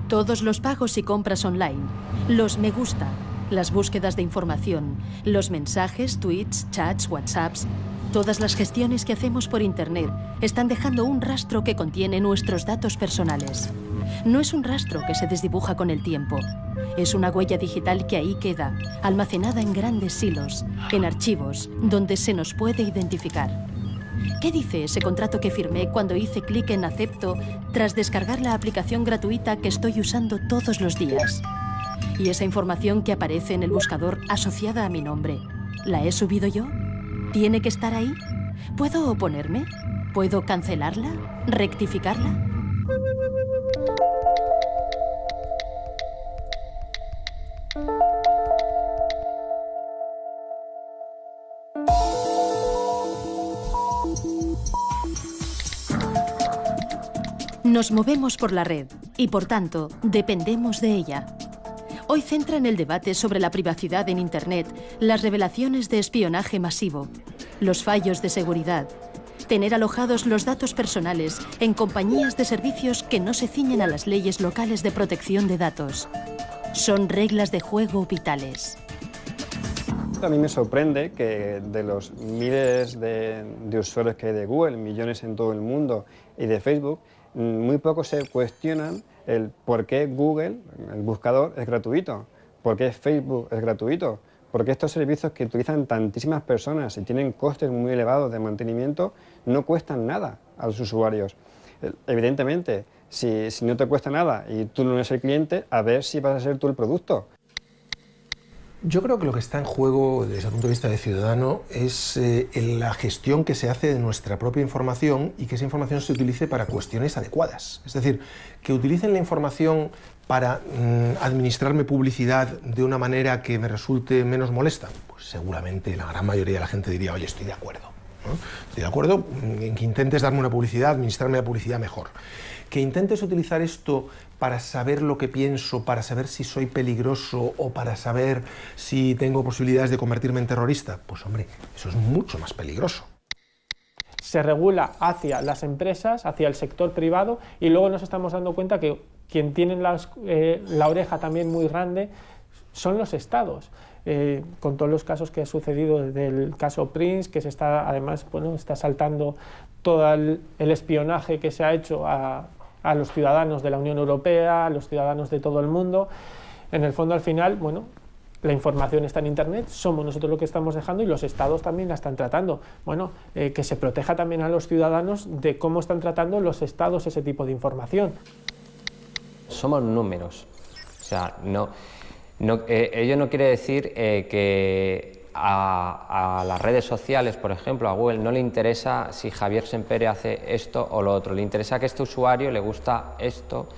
Todos los pagos y compras online, los me gusta, las búsquedas de información, los mensajes, tweets, chats, whatsapps, todas las gestiones que hacemos por internet están dejando un rastro que contiene nuestros datos personales. No es un rastro que se desdibuja con el tiempo. Es una huella digital que ahí queda, almacenada en grandes silos, en archivos, donde se nos puede identificar. ¿Qué dice ese contrato que firmé cuando hice clic en acepto tras descargar la aplicación gratuita que estoy usando todos los días? ¿Y esa información que aparece en el buscador asociada a mi nombre, la he subido yo? ¿Tiene que estar ahí? ¿Puedo oponerme? ¿Puedo cancelarla? ¿Rectificarla? Nos movemos por la red y, por tanto, dependemos de ella. Hoy centran el debate sobre la privacidad en Internet las revelaciones de espionaje masivo, los fallos de seguridad, tener alojados los datos personales en compañías de servicios que no se ciñen a las leyes locales de protección de datos. Son reglas de juego vitales. A mí me sorprende que de los miles de usuarios que hay de Google, millones en todo el mundo, y de Facebook, muy pocos se cuestionan el por qué Google, el buscador, es gratuito, por qué Facebook es gratuito, por qué estos servicios que utilizan tantísimas personas y tienen costes muy elevados de mantenimiento no cuestan nada a los usuarios. Evidentemente, si no te cuesta nada y tú no eres el cliente, a ver si vas a ser tú el producto. Yo creo que lo que está en juego desde el punto de vista de ciudadano es la gestión que se hace de nuestra propia información y que esa información se utilice para cuestiones adecuadas. Es decir, que utilicen la información para administrarme publicidad de una manera que me resulte menos molesta. Pues seguramente la gran mayoría de la gente diría, oye, estoy de acuerdo, ¿no? Estoy de acuerdo en que intentes darme una publicidad, administrarme la publicidad mejor. Que intentes utilizar esto para saber lo que pienso, para saber si soy peligroso o para saber si tengo posibilidades de convertirme en terrorista, pues hombre, eso es mucho más peligroso. Se regula hacia las empresas, hacia el sector privado, y luego nos estamos dando cuenta que quien tiene la oreja también muy grande son los estados. Con todos los casos que ha sucedido desde el caso Prince, que se está, además, bueno, está saltando todo el espionaje que se ha hecho a los ciudadanos de la Unión Europea, a los ciudadanos de todo el mundo. En el fondo, al final, bueno, la información está en Internet, somos nosotros lo que estamos dejando y los estados también la están tratando. Bueno, que se proteja también a los ciudadanos de cómo están tratando los estados ese tipo de información. Somos números, o sea, ello no quiere decir que a las redes sociales, por ejemplo, a Google, no le interesa si Javier Sempere hace esto o lo otro, le interesa que a este usuario le gusta esto,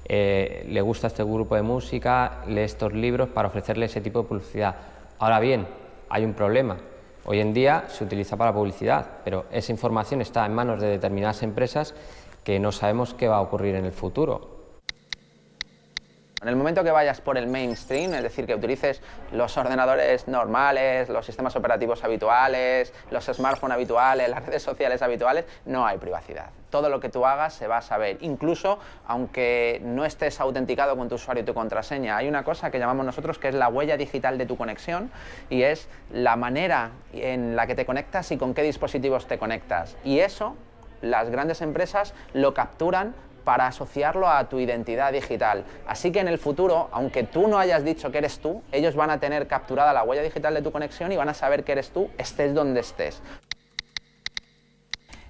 le gusta este grupo de música, lee estos libros para ofrecerle ese tipo de publicidad. Ahora bien, hay un problema. Hoy en día se utiliza para publicidad, pero esa información está en manos de determinadas empresas que no sabemos qué va a ocurrir en el futuro. En el momento que vayas por el mainstream, es decir, que utilices los ordenadores normales, los sistemas operativos habituales, los smartphones habituales, las redes sociales habituales, no hay privacidad. Todo lo que tú hagas se va a saber, incluso aunque no estés autenticado con tu usuario y tu contraseña. Hay una cosa que llamamos nosotros que es la huella digital de tu conexión y es la manera en la que te conectas y con qué dispositivos te conectas. Y eso, las grandes empresas lo capturan para asociarlo a tu identidad digital. Así que en el futuro, aunque tú no hayas dicho que eres tú, ellos van a tener capturada la huella digital de tu conexión y van a saber que eres tú, estés donde estés.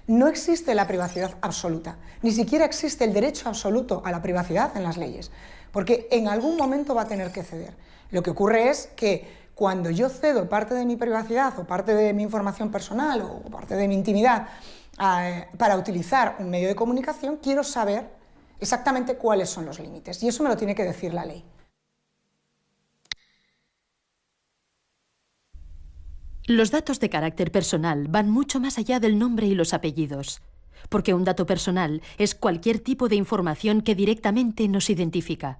No existe la privacidad absoluta, ni siquiera existe el derecho absoluto a la privacidad en las leyes, porque en algún momento va a tener que ceder. Lo que ocurre es que cuando yo cedo parte de mi privacidad o parte de mi información personal o parte de mi intimidad para utilizar un medio de comunicación, quiero saber exactamente cuáles son los límites, y eso me lo tiene que decir la ley. Los datos de carácter personal van mucho más allá del nombre y los apellidos, porque un dato personal es cualquier tipo de información que directamente nos identifica.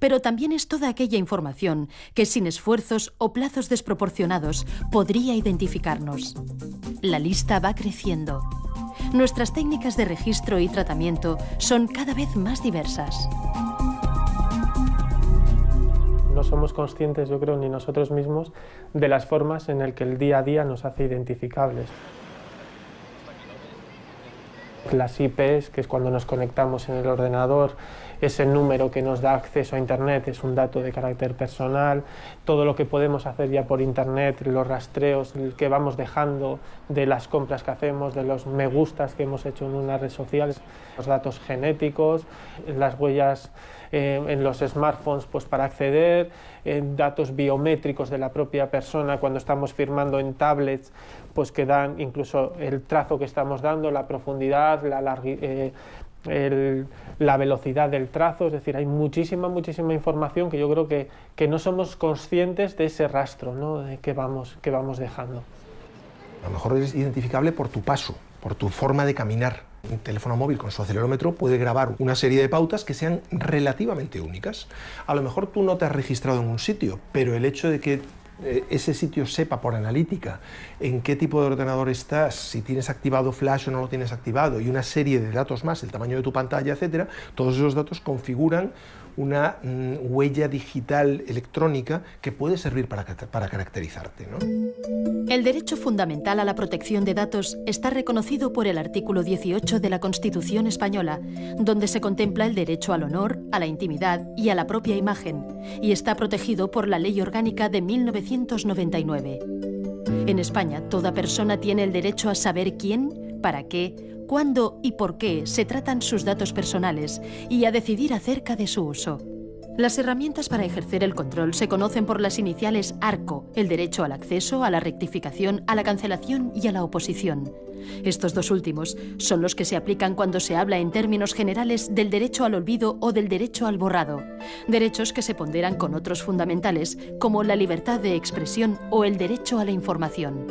Pero también es toda aquella información que sin esfuerzos o plazos desproporcionados podría identificarnos. La lista va creciendo. Nuestras técnicas de registro y tratamiento son cada vez más diversas. somos conscientes, yo creo, ni nosotros mismos, de las formas en las que el día a día nos hace identificables. Las IPs, que es cuando nos conectamos en el ordenador, ese número que nos da acceso a Internet es un dato de carácter personal, todo lo que podemos hacer ya por Internet, los rastreos que vamos dejando de las compras que hacemos, de los me gustas que hemos hecho en una red social, los datos genéticos, las huellas en los smartphones pues para acceder, datos biométricos de la propia persona cuando estamos firmando en tablets, pues que dan incluso el trazo que estamos dando, la profundidad, la velocidad del trazo, es decir, hay muchísima información que yo creo que no somos conscientes de ese rastro, ¿no?, de que vamos dejando. A lo mejor es identificable por tu paso, por tu forma de caminar. Un teléfono móvil con su acelerómetro puede grabar una serie de pautas que sean relativamente únicas. A lo mejor tú no te has registrado en un sitio, pero el hecho de que ese sitio sepa por analítica en qué tipo de ordenador estás, si tienes activado Flash o no lo tienes activado, y una serie de datos más, el tamaño de tu pantalla, etcétera, todos esos datos configuran una huella digital electrónica que puede servir para caracterizarte, ¿no? El derecho fundamental a la protección de datos está reconocido por el artículo 18 de la Constitución española, donde se contempla el derecho al honor, a la intimidad y a la propia imagen, y está protegido por la Ley Orgánica de 1999. En España, toda persona tiene el derecho a saber quién, para qué, cuándo y por qué se tratan sus datos personales y a decidir acerca de su uso. Las herramientas para ejercer el control se conocen por las iniciales ARCO, el derecho al acceso, a la rectificación, a la cancelación y a la oposición. Estos dos últimos son los que se aplican cuando se habla en términos generales del derecho al olvido o del derecho al borrado, derechos que se ponderan con otros fundamentales como la libertad de expresión o el derecho a la información.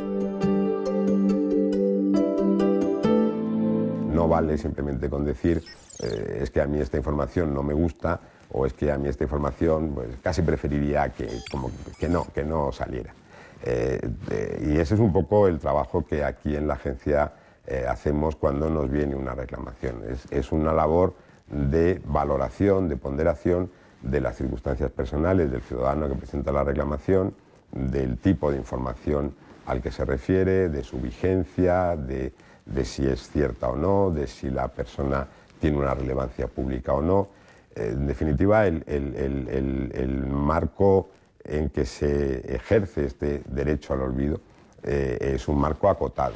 No vale simplemente con decir es que a mí esta información no me gusta o es que a mí esta información pues, casi preferiría que no saliera. Y ese es un poco el trabajo que aquí en la agencia hacemos cuando nos viene una reclamación. Es una labor de valoración, de ponderación de las circunstancias personales del ciudadano que presenta la reclamación, del tipo de información al que se refiere, de su vigencia, de si es cierta o no, de si la persona tiene una relevancia pública o no. En definitiva, el marco en que se ejerce este derecho al olvido es un marco acotado.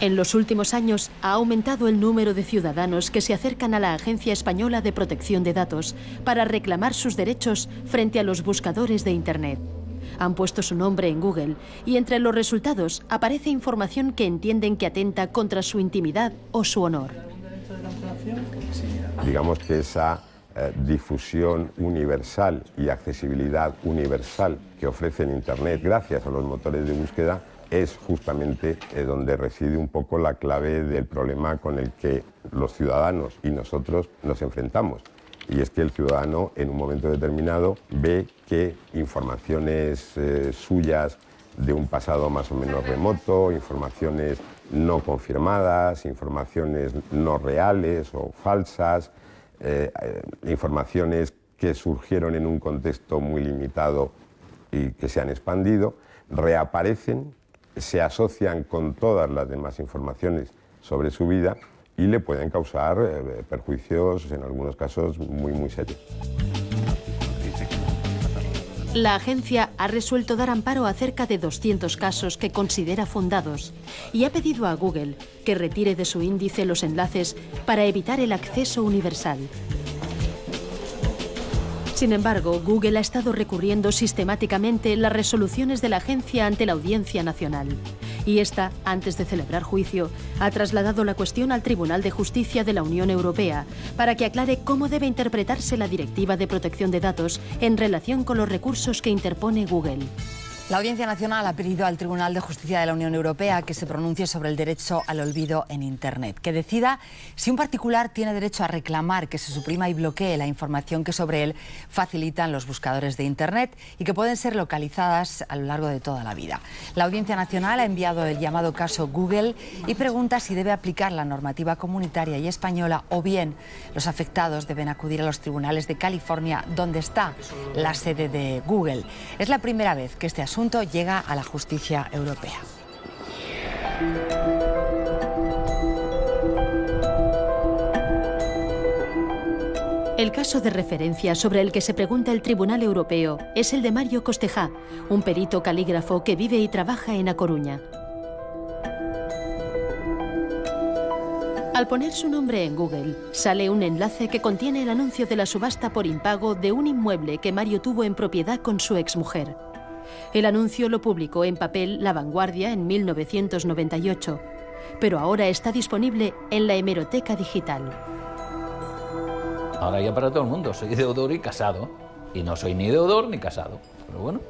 En los últimos años ha aumentado el número de ciudadanos que se acercan a la Agencia Española de Protección de Datos para reclamar sus derechos frente a los buscadores de Internet. Han puesto su nombre en Google y entre los resultados aparece información que entienden que atenta contra su intimidad o su honor. Digamos que esa difusión universal y accesibilidad universal que ofrece en Internet gracias a los motores de búsqueda es justamente donde reside un poco la clave del problema con el que los ciudadanos y nosotros nos enfrentamos. Y es que el ciudadano en un momento determinado ve que informaciones suyas de un pasado más o menos remoto, informaciones no confirmadas, informaciones no reales o falsas, informaciones que surgieron en un contexto muy limitado y que se han expandido, reaparecen, se asocian con todas las demás informaciones sobre su vida y le pueden causar perjuicios, en algunos casos, muy serios. La agencia ha resuelto dar amparo a cerca de 200 casos que considera fundados y ha pedido a Google que retire de su índice los enlaces para evitar el acceso universal. Sin embargo, Google ha estado recurriendo sistemáticamente las resoluciones de la agencia ante la Audiencia Nacional. Y esta, antes de celebrar juicio, ha trasladado la cuestión al Tribunal de Justicia de la Unión Europea para que aclare cómo debe interpretarse la Directiva de Protección de Datos en relación con los recursos que interpone Google. La Audiencia Nacional ha pedido al Tribunal de Justicia de la Unión Europea que se pronuncie sobre el derecho al olvido en Internet, que decida si un particular tiene derecho a reclamar que se suprima y bloquee la información que sobre él facilitan los buscadores de Internet y que pueden ser localizadas a lo largo de toda la vida. La Audiencia Nacional ha enviado el llamado caso Google y pregunta si debe aplicar la normativa comunitaria y española o bien los afectados deben acudir a los tribunales de California, donde está la sede de Google. Es la primera vez que este asunto llega a la justicia europea. El caso de referencia sobre el que se pregunta el Tribunal Europeo es el de Mario Costejá, un perito calígrafo que vive y trabaja en A Coruña. Al poner su nombre en Google, sale un enlace que contiene el anuncio de la subasta por impago de un inmueble que Mario tuvo en propiedad con su exmujer. El anuncio lo publicó en papel La Vanguardia en 1998, pero ahora está disponible en la hemeroteca digital. Ahora ya para todo el mundo, soy deudor y casado, y no soy ni deudor ni casado, pero bueno,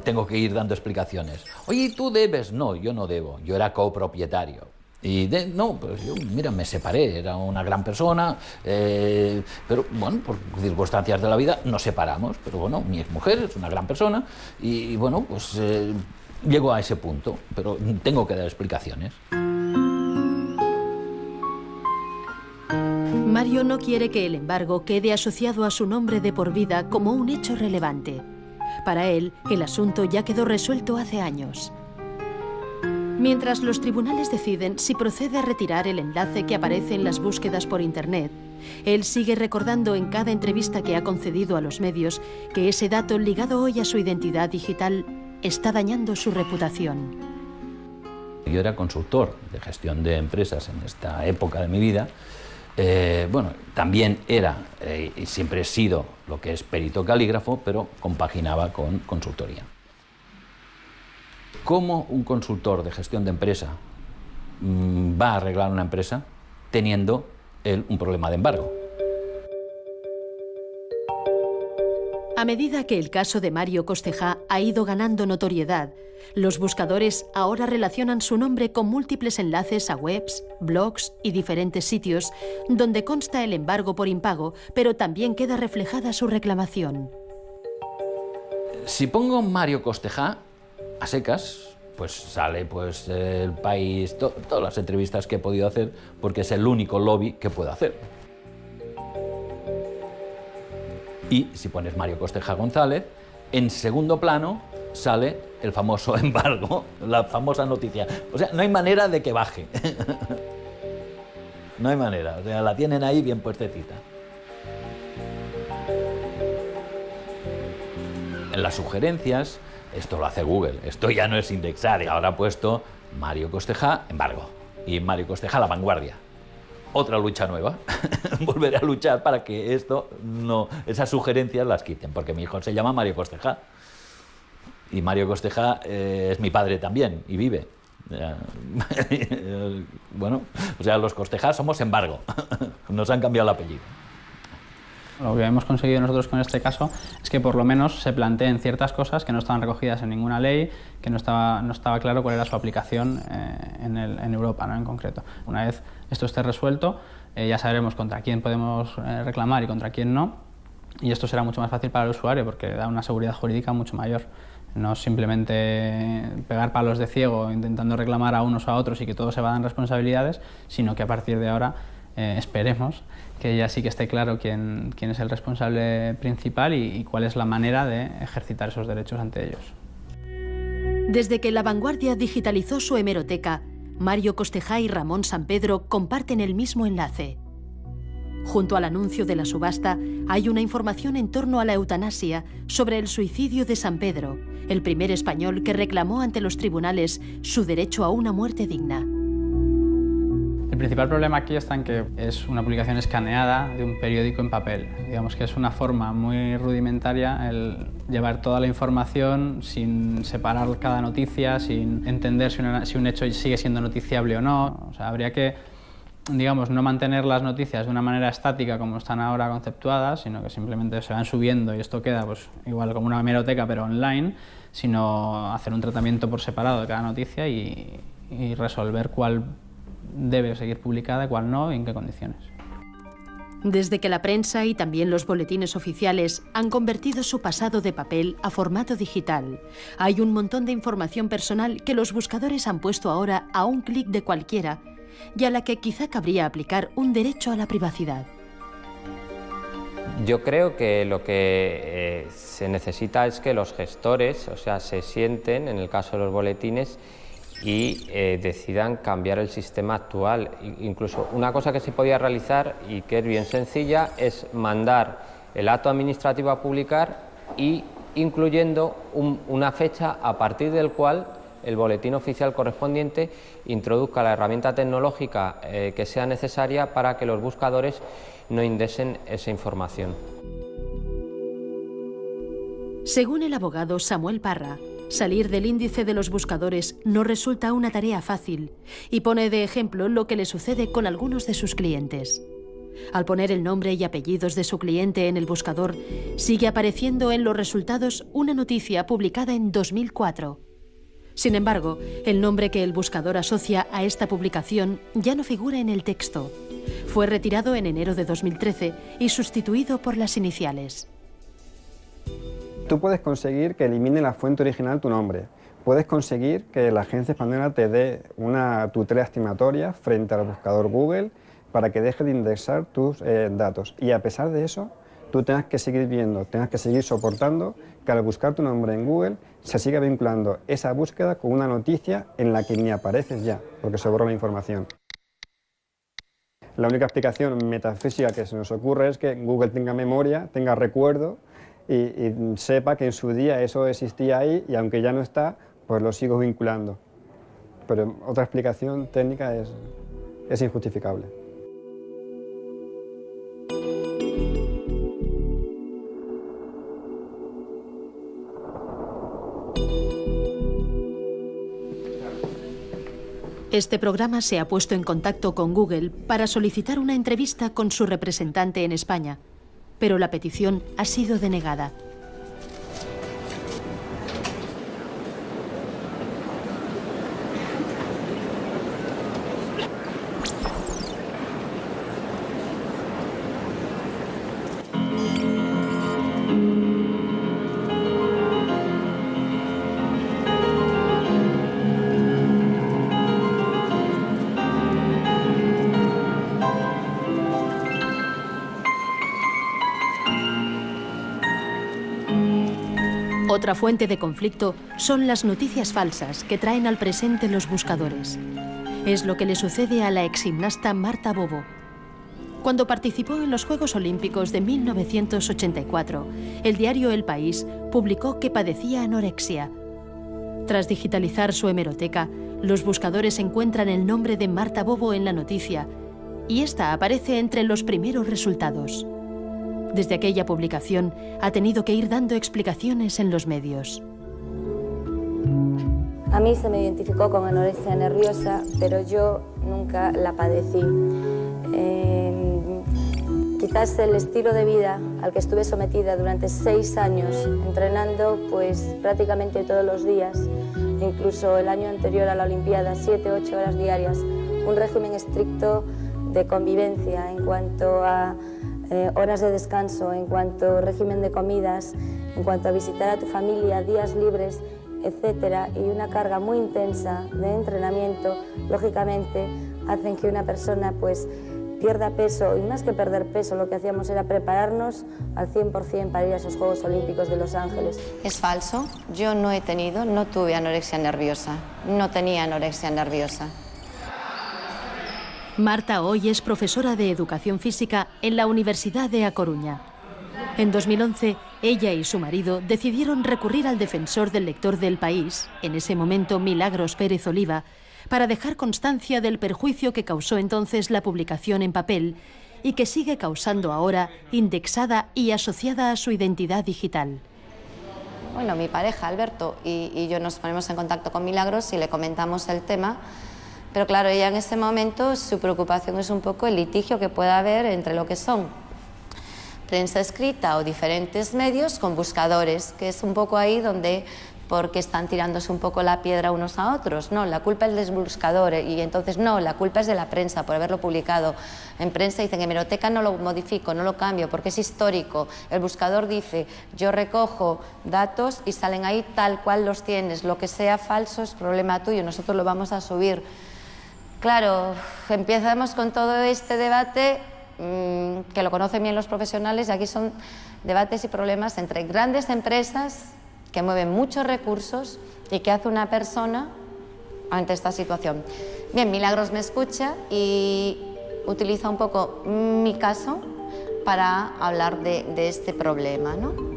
tengo que ir dando explicaciones. Oye, ¿tú debes? No, yo no debo, yo era copropietario. Y no, pues yo, mira, me separé, era una gran persona, pero bueno, por circunstancias de la vida nos separamos, pero bueno, mi exmujer es una gran persona y bueno, pues llego a ese punto, pero tengo que dar explicaciones. Mario no quiere que el embargo quede asociado a su nombre de por vida como un hecho relevante. Para él, el asunto ya quedó resuelto hace años. Mientras los tribunales deciden si procede a retirar el enlace que aparece en las búsquedas por Internet, él sigue recordando en cada entrevista que ha concedido a los medios que ese dato ligado hoy a su identidad digital está dañando su reputación. Yo era consultor de gestión de empresas en esta época de mi vida. Bueno, también era y siempre he sido lo que es perito calígrafo, pero compaginaba con consultoría. ¿Cómo un consultor de gestión de empresa va a arreglar una empresa teniendo él un problema de embargo? A medida que el caso de Mario Costejá ha ido ganando notoriedad, los buscadores ahora relacionan su nombre con múltiples enlaces a webs, blogs y diferentes sitios donde consta el embargo por impago, pero también queda reflejada su reclamación. Si pongo Mario Costejá a secas, pues sale pues El País, todas las entrevistas que he podido hacer, porque es el único lobby que puedo hacer. Y si pones Mario Costejá González, en segundo plano sale el famoso embargo, la famosa noticia. O sea, no hay manera de que baje. No hay manera, o sea, la tienen ahí bien puestecita. En las sugerencias, esto lo hace Google, esto ya no es indexar, ahora ha puesto Mario Costejá, embargo, y Mario Costejá, La Vanguardia. Otra lucha nueva, volveré a luchar para que esas sugerencias las quiten, porque mi hijo se llama Mario Costejá, y Mario Costejá es mi padre también, y vive. Bueno, o sea, los Costejá somos embargo, nos han cambiado el apellido. Lo que hemos conseguido nosotros con este caso es que por lo menos se planteen ciertas cosas que no estaban recogidas en ninguna ley, que no estaba claro cuál era su aplicación en Europa, ¿no? En concreto. Una vez esto esté resuelto, ya sabremos contra quién podemos reclamar y contra quién no, y esto será mucho más fácil para el usuario porque da una seguridad jurídica mucho mayor. No simplemente pegar palos de ciego intentando reclamar a unos o a otros y que todos se vayan responsabilidades, sino que a partir de ahora esperemos que ya sí que esté claro quién es el responsable principal y cuál es la manera de ejercitar esos derechos ante ellos. Desde que La Vanguardia digitalizó su hemeroteca, Mario Costejá y Ramón Sampedro comparten el mismo enlace. Junto al anuncio de la subasta hay una información en torno a la eutanasia sobre el suicidio de Sampedro, el primer español que reclamó ante los tribunales su derecho a una muerte digna. El principal problema aquí está en que es una publicación escaneada de un periódico en papel. Digamos que es una forma muy rudimentaria el llevar toda la información sin separar cada noticia, sin entender si un hecho sigue siendo noticiable o no. O sea, habría que digamos, no mantener las noticias de una manera estática como están ahora conceptuadas, sino que simplemente se van subiendo y esto queda pues igual como una hemeroteca pero online, sino hacer un tratamiento por separado de cada noticia y resolver cuál debe seguir publicada, cuál no y en qué condiciones. Desde que la prensa y también los boletines oficiales han convertido su pasado de papel a formato digital, hay un montón de información personal que los buscadores han puesto ahora a un clic de cualquiera y a la que quizá cabría aplicar un derecho a la privacidad. Yo creo que lo que se necesita es que los gestores, o sea, se sienten, en el caso de los boletines, y decidan cambiar el sistema actual. Incluso una cosa que se podía realizar y que es bien sencilla es mandar el acto administrativo a publicar y incluyendo una fecha a partir del cual el boletín oficial correspondiente introduzca la herramienta tecnológica que sea necesaria para que los buscadores no indexen esa información. Según el abogado Samuel Parra, salir del índice de los buscadores no resulta una tarea fácil y pone de ejemplo lo que le sucede con algunos de sus clientes. Al poner el nombre y apellidos de su cliente en el buscador, sigue apareciendo en los resultados una noticia publicada en 2004. Sin embargo, el nombre que el buscador asocia a esta publicación ya no figura en el texto. Fue retirado en enero de 2013 y sustituido por las iniciales. Tú puedes conseguir que elimine la fuente original tu nombre. Puedes conseguir que la agencia española te dé una tutela estimatoria frente al buscador Google para que deje de indexar tus datos. Y a pesar de eso, tú tengas que seguir viendo, tengas que seguir soportando que al buscar tu nombre en Google se siga vinculando esa búsqueda con una noticia en la que ni apareces ya, porque se borra la información. La única explicación metafísica que se nos ocurre es que Google tenga memoria, tenga recuerdo y sepa que en su día eso existía ahí y aunque ya no está, pues lo sigo vinculando. Pero otra explicación técnica es injustificable. Este programa se ha puesto en contacto con Google para solicitar una entrevista con su representante en España, pero la petición ha sido denegada. Otra fuente de conflicto son las noticias falsas que traen al presente los buscadores. Es lo que le sucede a la exgimnasta Marta Bobo. Cuando participó en los Juegos Olímpicos de 1984, el diario El País publicó que padecía anorexia. Tras digitalizar su hemeroteca, los buscadores encuentran el nombre de Marta Bobo en la noticia y esta aparece entre los primeros resultados. Desde aquella publicación ha tenido que ir dando explicaciones en los medios. A mí se me identificó con anorexia nerviosa, pero yo nunca la padecí. Quizás el estilo de vida al que estuve sometida durante 6 años, entrenando pues prácticamente todos los días, incluso el año anterior a la Olimpiada, 7-8 horas diarias, un régimen estricto de convivencia en cuanto a horas de descanso, en cuanto a régimen de comidas, en cuanto a visitar a tu familia, días libres, etcétera, y una carga muy intensa de entrenamiento, lógicamente hacen que una persona pues pierda peso, y más que perder peso, lo que hacíamos era prepararnos al 100% para ir a esos Juegos Olímpicos de Los Ángeles. Es falso, yo no tuve anorexia nerviosa, no tenía anorexia nerviosa. Marta hoy es profesora de Educación Física en la Universidad de A Coruña. En 2011, ella y su marido decidieron recurrir al defensor del lector del País, en ese momento Milagros Pérez Oliva, para dejar constancia del perjuicio que causó entonces la publicación en papel y que sigue causando ahora, indexada y asociada a su identidad digital. Bueno, mi pareja, Alberto, y yo nos ponemos en contacto con Milagros y le comentamos el tema. Pero claro, ella en ese momento su preocupación es un poco el litigio que pueda haber entre lo que son prensa escrita o diferentes medios con buscadores, que es un poco ahí donde, porque están tirándose un poco la piedra unos a otros. No, la culpa es del buscador y entonces no, la culpa es de la prensa por haberlo publicado. En prensa dicen que hemeroteca no lo modifico, no lo cambio porque es histórico. El buscador dice, yo recojo datos y salen ahí tal cual los tienes. Lo que sea falso es problema tuyo, nosotros lo vamos a subir. Claro, empezamos con todo este debate que lo conocen bien los profesionales, y aquí son debates y problemas entre grandes empresas que mueven muchos recursos y qué hace una persona ante esta situación. Bien, Milagros me escucha y utiliza un poco mi caso para hablar de este problema, ¿no?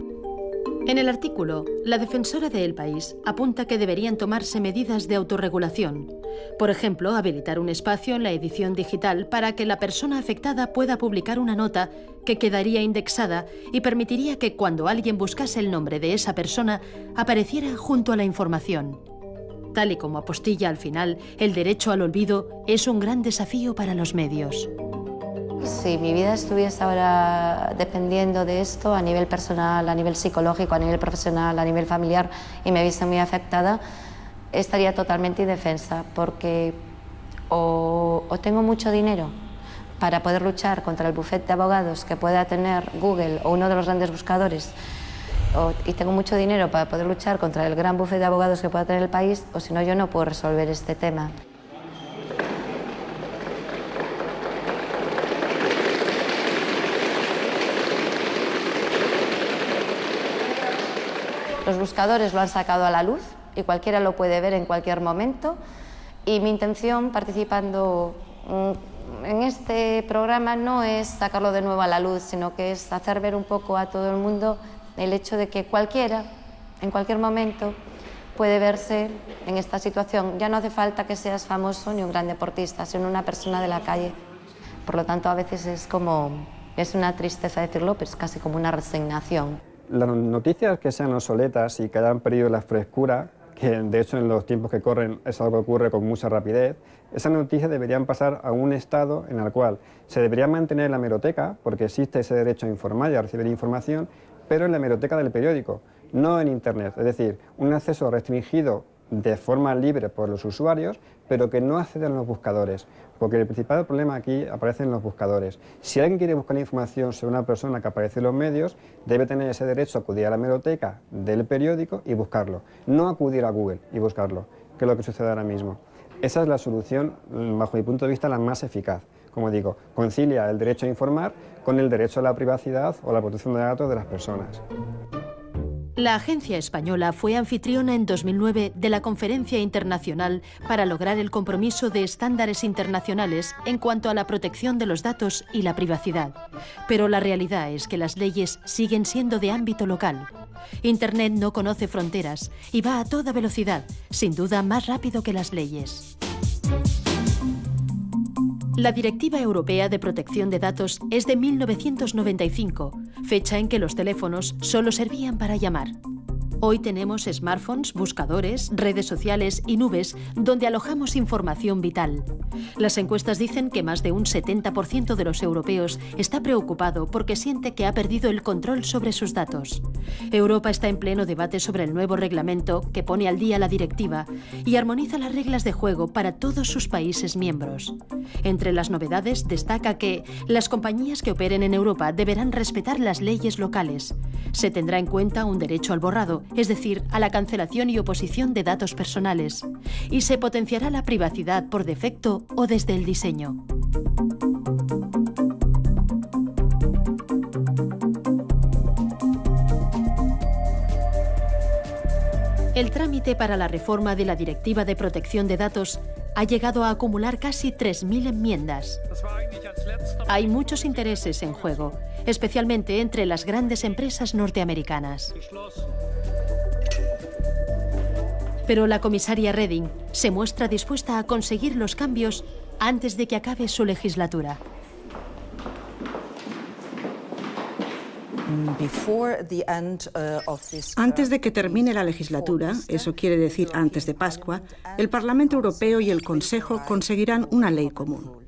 En el artículo, la defensora de El País apunta que deberían tomarse medidas de autorregulación. Por ejemplo, habilitar un espacio en la edición digital para que la persona afectada pueda publicar una nota que quedaría indexada y permitiría que cuando alguien buscase el nombre de esa persona apareciera junto a la información. Tal y como apostilla al final, el derecho al olvido es un gran desafío para los medios. Si mi vida estuviese ahora dependiendo de esto a nivel personal, a nivel psicológico, a nivel profesional, a nivel familiar y me viese muy afectada, estaría totalmente indefensa porque o tengo mucho dinero para poder luchar contra el bufete de abogados que pueda tener Google o uno de los grandes buscadores y tengo mucho dinero para poder luchar contra el gran bufete de abogados que pueda tener el país, o si no yo no puedo resolver este tema. Los buscadores lo han sacado a la luz y cualquiera lo puede ver en cualquier momento, y mi intención participando en este programa no es sacarlo de nuevo a la luz, sino que es hacer ver un poco a todo el mundo el hecho de que cualquiera, en cualquier momento, puede verse en esta situación. Ya no hace falta que seas famoso ni un gran deportista, sino una persona de la calle. Por lo tanto, a veces es una tristeza decirlo, pero es casi como una resignación. Las noticias que sean obsoletas y que hayan perdido la frescura, que de hecho en los tiempos que corren es algo que ocurre con mucha rapidez, esas noticias deberían pasar a un estado en el cual se debería mantener la hemeroteca, porque existe ese derecho a informar y a recibir información, pero en la hemeroteca del periódico, no en Internet. Es decir, un acceso restringido de forma libre por los usuarios, pero que no accedan los buscadores, porque el principal problema aquí aparece en los buscadores. Si alguien quiere buscar información sobre una persona que aparece en los medios, debe tener ese derecho a acudir a la hemeroteca del periódico y buscarlo, no acudir a Google y buscarlo, que es lo que sucede ahora mismo. Esa es la solución, bajo mi punto de vista, la más eficaz. Como digo, concilia el derecho a informar con el derecho a la privacidad o la protección de datos de las personas. La agencia española fue anfitriona en 2009 de la Conferencia Internacional para lograr el compromiso de estándares internacionales en cuanto a la protección de los datos y la privacidad. Pero la realidad es que las leyes siguen siendo de ámbito local. Internet no conoce fronteras y va a toda velocidad, sin duda más rápido que las leyes. La Directiva Europea de Protección de Datos es de 1995, fecha en que los teléfonos solo servían para llamar. Hoy tenemos smartphones, buscadores, redes sociales y nubes donde alojamos información vital. Las encuestas dicen que más de un 70% de los europeos está preocupado porque siente que ha perdido el control sobre sus datos. Europa está en pleno debate sobre el nuevo reglamento que pone al día la directiva y armoniza las reglas de juego para todos sus países miembros. Entre las novedades destaca que las compañías que operen en Europa deberán respetar las leyes locales. Se tendrá en cuenta un derecho al borrado, es decir, a la cancelación y oposición de datos personales, y se potenciará la privacidad por defecto o desde el diseño. El trámite para la reforma de la Directiva de Protección de Datos ha llegado a acumular casi 3.000 enmiendas. Hay muchos intereses en juego, especialmente entre las grandes empresas norteamericanas. Pero la comisaria Reding se muestra dispuesta a conseguir los cambios antes de que acabe su legislatura. Antes de que termine la legislatura, eso quiere decir antes de Pascua, el Parlamento Europeo y el Consejo conseguirán una ley común.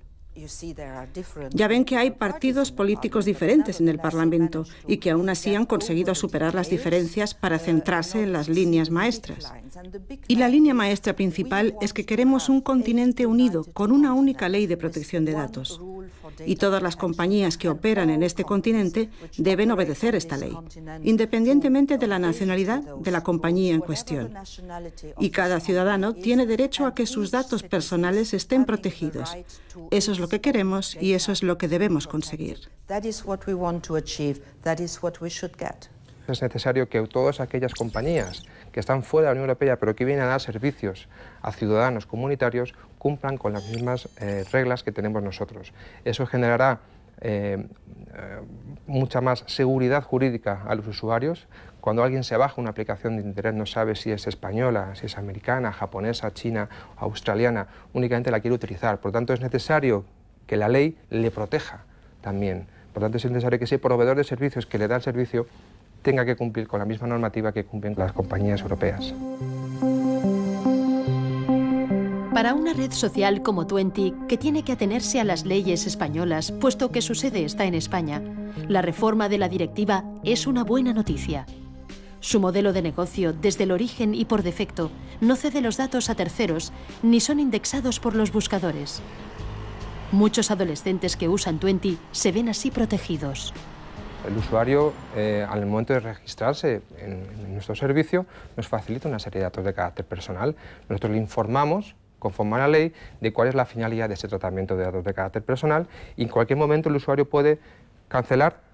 Ya ven que hay partidos políticos diferentes en el Parlamento y que aún así han conseguido superar las diferencias para centrarse en las líneas maestras. Y la línea maestra principal es que queremos un continente unido con una única ley de protección de datos. Y todas las compañías que operan en este continente deben obedecer esta ley, independientemente de la nacionalidad de la compañía en cuestión. Y cada ciudadano tiene derecho a que sus datos personales estén protegidos. Eso es lo que queremos y eso es lo que debemos conseguir. Es necesario que todas aquellas compañías que están fuera de la Unión Europea pero que vienen a dar servicios a ciudadanos comunitarios cumplan con las mismas reglas que tenemos nosotros. Eso generará mucha más seguridad jurídica a los usuarios. Cuando alguien se baja una aplicación de Internet no sabe si es española, si es americana, japonesa, china, australiana, únicamente la quiere utilizar. Por lo tanto, es necesario que la ley le proteja también. Por lo tanto, es necesario que ese proveedor de servicios que le da el servicio tenga que cumplir con la misma normativa que cumplen las compañías europeas. Para una red social como Twenty, que tiene que atenerse a las leyes españolas, puesto que su sede está en España, la reforma de la directiva es una buena noticia. Su modelo de negocio, desde el origen y por defecto, no cede los datos a terceros ni son indexados por los buscadores. Muchos adolescentes que usan Twenty se ven así protegidos. El usuario, al momento de registrarse en nuestro servicio, nos facilita una serie de datos de carácter personal. Nosotros le informamos, conforme a la ley, de cuál es la finalidad de ese tratamiento de datos de carácter personal y en cualquier momento el usuario puede cancelar,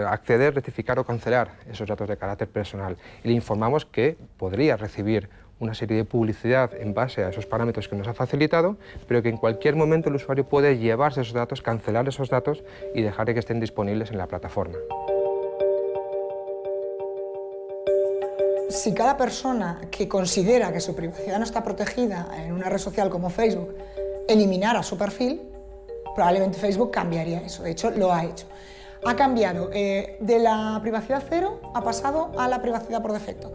acceder, rectificar o cancelar esos datos de carácter personal. Y le informamos que podría recibir una serie de publicidad en base a esos parámetros que nos ha facilitado, pero que en cualquier momento el usuario puede llevarse esos datos, cancelar esos datos y dejar de que estén disponibles en la plataforma. Si cada persona que considera que su privacidad no está protegida en una red social como Facebook eliminara su perfil, probablemente Facebook cambiaría eso. De hecho, lo ha hecho. Ha cambiado de la privacidad cero, ha pasado a la privacidad por defecto.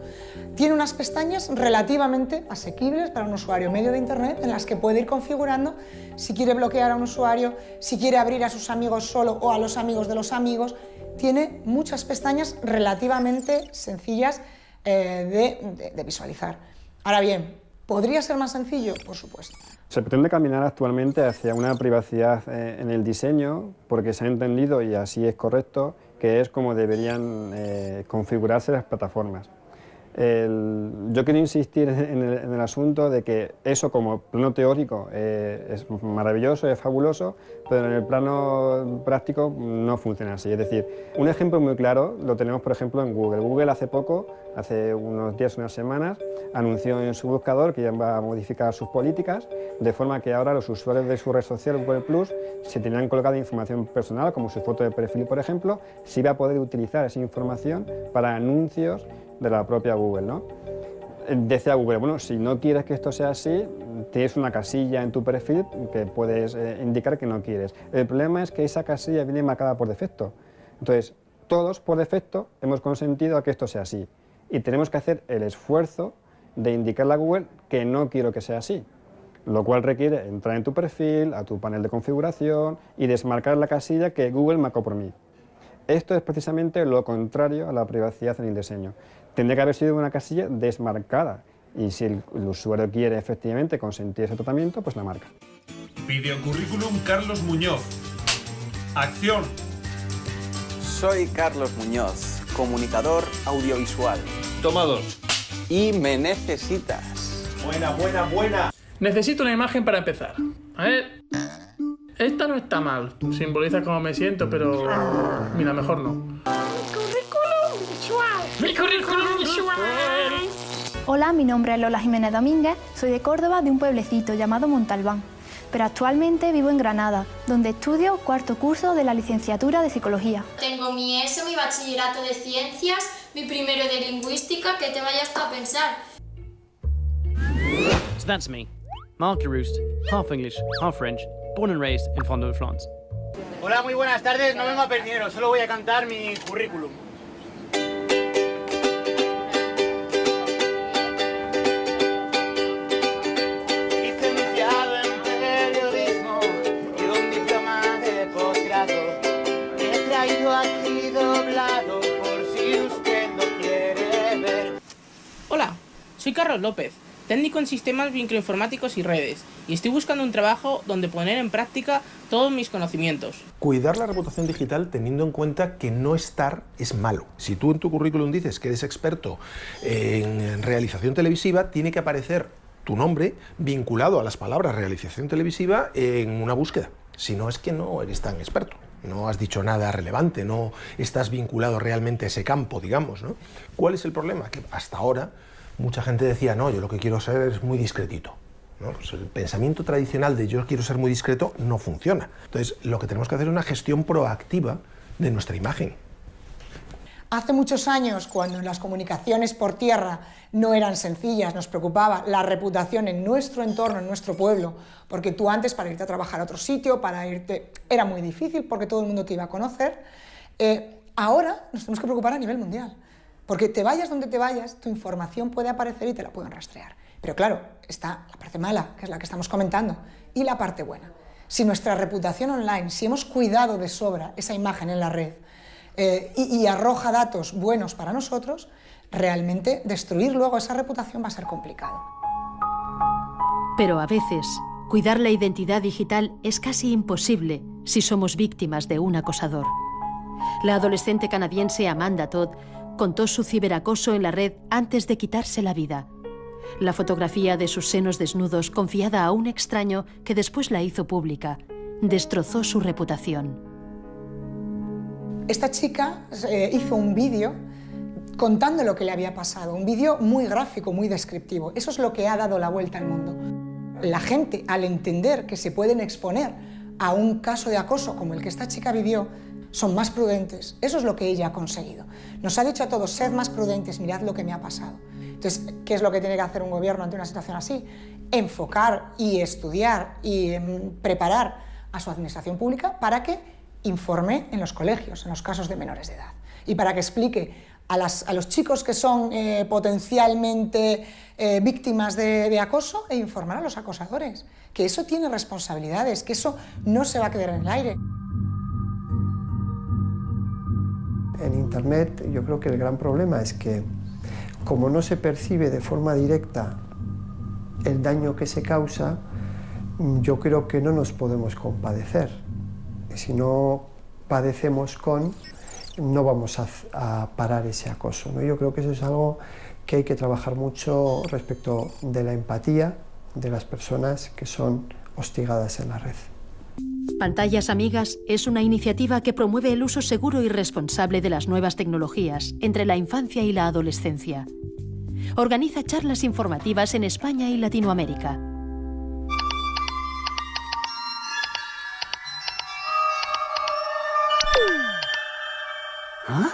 Tiene unas pestañas relativamente asequibles para un usuario medio de Internet en las que puede ir configurando si quiere bloquear a un usuario, si quiere abrir a sus amigos solo o a los amigos de los amigos. Tiene muchas pestañas relativamente sencillas de visualizar. Ahora bien, ¿podría ser más sencillo? Por supuesto. Se pretende caminar actualmente hacia una privacidad en el diseño porque se ha entendido, y así es correcto, que es como deberían configurarse las plataformas. Yo quiero insistir en el asunto de que eso como plano teórico es maravilloso, es fabuloso, pero en el plano práctico no funciona así. Es decir, un ejemplo muy claro lo tenemos por ejemplo en Google. Google hace poco, hace unos días, unas semanas, anunció en su buscador que ya va a modificar sus políticas, de forma que ahora los usuarios de su red social Google Plus, si tenían colgada información personal, como su foto de perfil por ejemplo, sí va a poder utilizar esa información para anuncios de la propia Google, ¿no? Decía Google, bueno, si no quieres que esto sea así, tienes una casilla en tu perfil que puedes indicar que no quieres. El problema es que esa casilla viene marcada por defecto. Entonces, todos por defecto hemos consentido a que esto sea así. Y tenemos que hacer el esfuerzo de indicarle a Google que no quiero que sea así. Lo cual requiere entrar en tu perfil, a tu panel de configuración y desmarcar la casilla que Google marcó por mí. Esto es precisamente lo contrario a la privacidad en el diseño. Tendría que haber sido una casilla desmarcada y si el usuario quiere efectivamente consentir ese tratamiento, pues la marca. Videocurrículum Carlos Muñoz. Acción. Soy Carlos Muñoz, comunicador audiovisual. Toma 2. Y me necesitas. Buena. Necesito una imagen para empezar. A ver. Esta no está mal. Simboliza cómo me siento, pero mira, mejor no. Mi currículum visual. Hola, mi nombre es Lola Jiménez Domínguez. Soy de Córdoba, de un pueblecito llamado Montalbán. Pero actualmente vivo en Granada, donde estudio cuarto curso de la licenciatura de Psicología. Tengo mi ESO, mi bachillerato de Ciencias, mi primero de Lingüística, que te vayas tú a pensar. So that's me, Mark de Roost, half English, half French, born and raised in Fond-de-France. Hola, muy buenas tardes. No vengo a pedir dinero, solo voy a cantar mi currículum. Licenciado en periodismo y un diploma de posgrado. He traído aquí doblado por si usted lo quiere ver. Hola, soy Carlos López, técnico en sistemas microinformáticos y redes, y estoy buscando un trabajo donde poner en práctica todos mis conocimientos. Cuidar la reputación digital teniendo en cuenta que no estar es malo. Si tú en tu currículum dices que eres experto en realización televisiva, tiene que aparecer tu nombre vinculado a las palabras realización televisiva en una búsqueda. Si no, es que no eres tan experto. No has dicho nada relevante, no estás vinculado realmente a ese campo, digamos, ¿no? ¿Cuál es el problema? Que hasta ahora mucha gente decía, no, yo lo que quiero ser es muy discretito, ¿no? Pues el pensamiento tradicional de yo quiero ser muy discreto no funciona. Entonces, lo que tenemos que hacer es una gestión proactiva de nuestra imagen. Hace muchos años, cuando las comunicaciones por tierra no eran sencillas, nos preocupaba la reputación en nuestro entorno, en nuestro pueblo, porque tú antes para irte a trabajar a otro sitio, para irte, era muy difícil porque todo el mundo te iba a conocer. Ahora nos tenemos que preocupar a nivel mundial, porque te vayas donde te vayas, tu información puede aparecer y te la pueden rastrear. Pero claro, está la parte mala, que es la que estamos comentando, y la parte buena. Si nuestra reputación online, si hemos cuidado de sobra esa imagen en la red, y arroja datos buenos para nosotros, realmente destruir luego esa reputación va a ser complicado. Pero a veces, cuidar la identidad digital es casi imposible si somos víctimas de un acosador. La adolescente canadiense Amanda Todd contó su ciberacoso en la red antes de quitarse la vida. La fotografía de sus senos desnudos confiada a un extraño que después la hizo pública destrozó su reputación. Esta chica hizo un vídeo contando lo que le había pasado, un vídeo muy gráfico, muy descriptivo. Eso es lo que ha dado la vuelta al mundo. La gente, al entender que se pueden exponer a un caso de acoso como el que esta chica vivió, son más prudentes. Eso es lo que ella ha conseguido. Nos ha dicho a todos, sed más prudentes, mirad lo que me ha pasado. Entonces, ¿qué es lo que tiene que hacer un gobierno ante una situación así? Enfocar y estudiar y preparar a su administración pública para que informe en los colegios, en los casos de menores de edad, y para que explique a los chicos que son potencialmente víctimas de acoso e informar a los acosadores, que eso tiene responsabilidades, que eso no se va a quedar en el aire. En Internet yo creo que el gran problema es que como no se percibe de forma directa el daño que se causa, yo creo que no nos podemos compadecer. Si no padecemos no vamos a parar ese acoso, ¿no? Yo creo que eso es algo que hay que trabajar mucho respecto de la empatía de las personas que son hostigadas en la red. Pantallas Amigas es una iniciativa que promueve el uso seguro y responsable de las nuevas tecnologías entre la infancia y la adolescencia. Organiza charlas informativas en España y Latinoamérica. ¿Ah?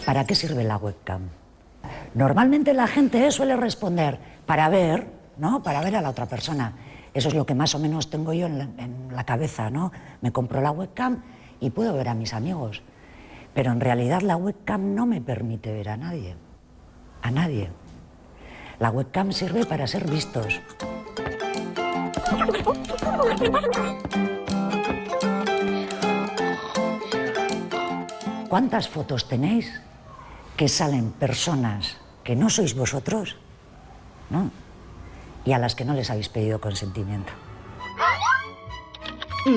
¿Para qué sirve la webcam? Normalmente la gente suele responder para ver, ¿no? Para ver a la otra persona. Eso es lo que más o menos tengo yo en la cabeza, ¿no? Me compro la webcam y puedo ver a mis amigos. Pero en realidad la webcam no me permite ver a nadie. A nadie. La webcam sirve para ser vistos. ¿Cuántas fotos tenéis que salen personas que no sois vosotros, ¿no? Y a las que no les habéis pedido consentimiento?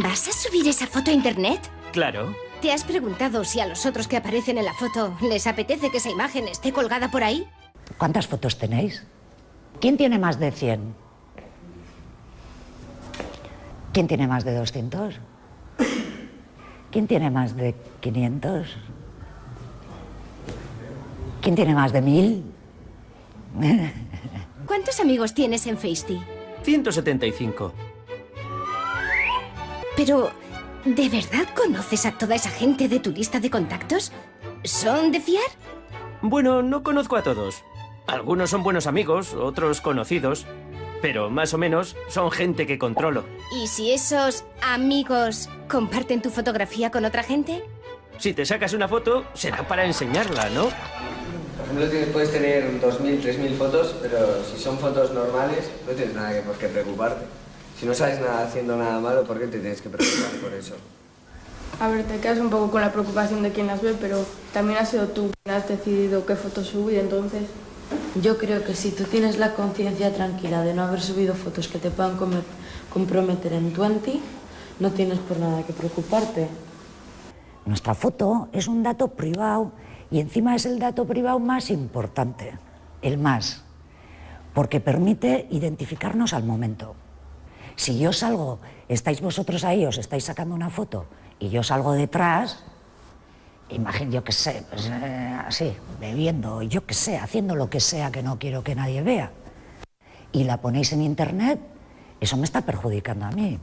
¿Vas a subir esa foto a internet? Claro. ¿Te has preguntado si a los otros que aparecen en la foto les apetece que esa imagen esté colgada por ahí? ¿Cuántas fotos tenéis? ¿Quién tiene más de 100? ¿Quién tiene más de 200? ¿Quién tiene más de 500? ¿Quién tiene más de 1000? ¿Cuántos amigos tienes en Facetime? 175. Pero, ¿de verdad conoces a toda esa gente de tu lista de contactos? ¿Son de fiar? Bueno, no conozco a todos. Algunos son buenos amigos, otros conocidos. Pero más o menos son gente que controlo. ¿Y si esos amigos comparten tu fotografía con otra gente? Si te sacas una foto, será para enseñarla, ¿no? Por ejemplo, puedes tener 2.000, 3.000 fotos, pero si son fotos normales, no tienes nada por qué preocuparte. Si no sabes nada haciendo nada malo, ¿por qué te tienes que preocupar por eso? A ver, te quedas un poco con la preocupación de quien las ve, pero también has sido tú quien has decidido qué fotos subir, entonces... Yo creo que si tú tienes la conciencia tranquila de no haber subido fotos que te puedan comprometer en tu anti, no tienes por nada que preocuparte. Nuestra foto es un dato privado y encima es el dato privado más importante, el más, porque permite identificarnos al momento. Si yo salgo, estáis vosotros ahí, os estáis sacando una foto y yo salgo detrás, yo qué sé, pues, así, bebiendo, yo qué sé, haciendo lo que sea que no quiero que nadie vea, y la ponéis en internet, eso me está perjudicando a mí.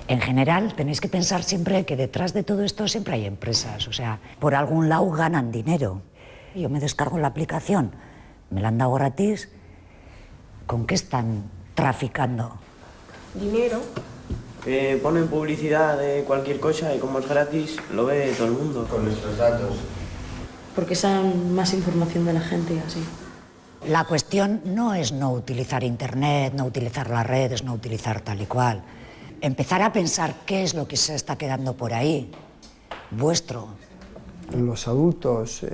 En general, tenéis que pensar siempre que detrás de todo esto siempre hay empresas, o sea, por algún lado ganan dinero. Yo me descargo la aplicación, me la han dado gratis, ¿con qué están traficando? Dinero. Ponen publicidad de cualquier cosa y como es gratis, lo ve todo el mundo. Con nuestros datos. Porque saben más información de la gente y así. La cuestión no es no utilizar internet, no utilizar las redes, no utilizar tal y cual. Empezar a pensar qué es lo que se está quedando por ahí, vuestro. Los adultos,